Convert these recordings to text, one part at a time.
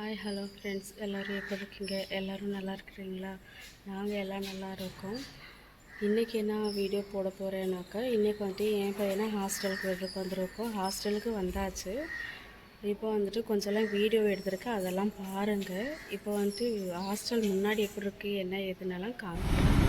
Hi hello friends, எல்லோரும் எப்படி இருக்கீங்க? எல்லோரும் நல்லா இருக்கிறீங்களா? நாங்கள் எல்லாம் நல்லா இருக்கோம். இன்றைக்கி என்ன வீடியோ போட போகிறேன்னாக்கா, இன்றைக்கி வந்துட்டு என் பையனை ஹாஸ்டலுக்கு விட்டுருக்கு வந்திருக்கோம். ஹாஸ்டலுக்கு வந்தாச்சு. இப்போ வந்துட்டு கொஞ்சம்லாம் வீடியோ எடுத்திருக்கேன், அதெல்லாம் பாருங்கள். இப்போ வந்துட்டு ஹாஸ்டல் முன்னாடி எப்படி இருக்குது, என்ன ஏதுன்னெல்லாம் காமிக்கிறேன்.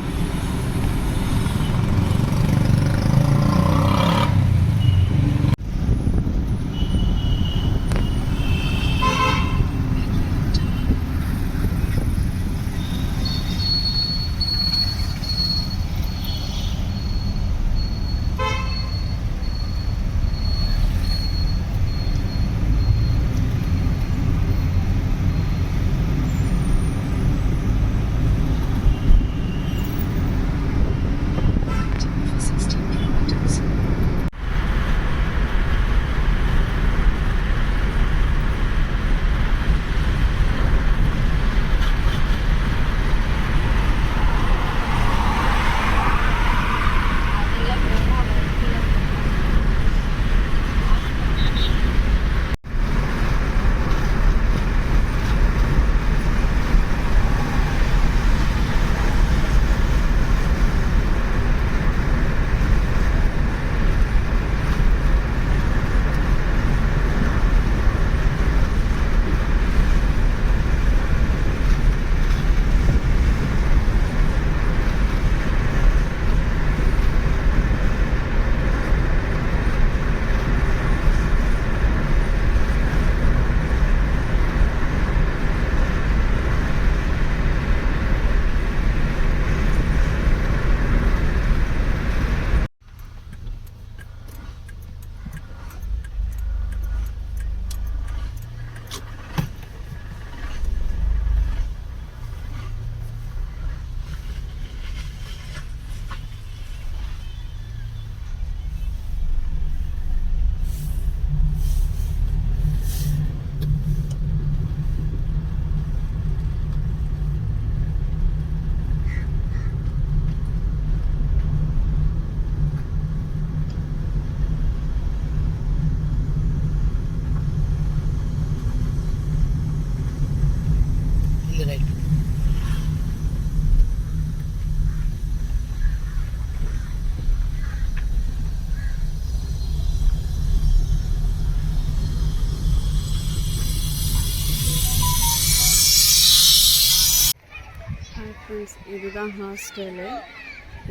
ஃப்ரெண்ட்ஸ், இதுதான் ஹாஸ்டலு.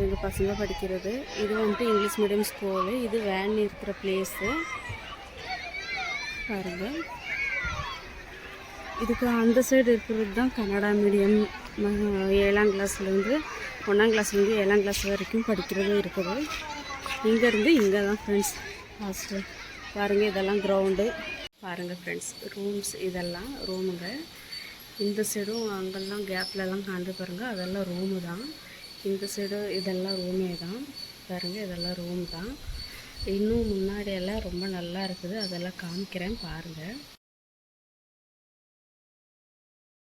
எங்கள் பசங்க படிக்கிறது. இது வந்துட்டு இங்கிலீஷ் மீடியம் ஸ்கூலு. இது வேன் இருக்கிற பிளேஸு பாருங்கள். இதுக்கு அந்த சைடு இருக்கிறது தான் கன்னடா மீடியம். 7ஆம் கிளாஸ்லேருந்து 1ஆம் கிளாஸ்லேருந்து 7ஆம் கிளாஸ் வரைக்கும் படிக்கிறது இருக்குது. இங்கேருந்து இங்கே தான் ஃப்ரெண்ட்ஸ் ஹாஸ்டல். பாருங்கள், இதெல்லாம் கிரவுண்டு. பாருங்கள் ஃப்ரெண்ட்ஸ், ரூம்ஸ் இதெல்லாம் ரூமுங்க. இந்த சைடும் அங்கெல்லாம் கேப்லலாம் காண்டு பாருங்கள், அதெல்லாம் ரூமு தான். இந்த சைடு இதெல்லாம் ரூமே தான். பாருங்கள், இதெல்லாம் ரூம் தான். இன்னும் முன்னாடியெல்லாம் ரொம்ப நல்லா இருக்குது, அதெல்லாம் காமிக்கிறேன் பாருங்கள்.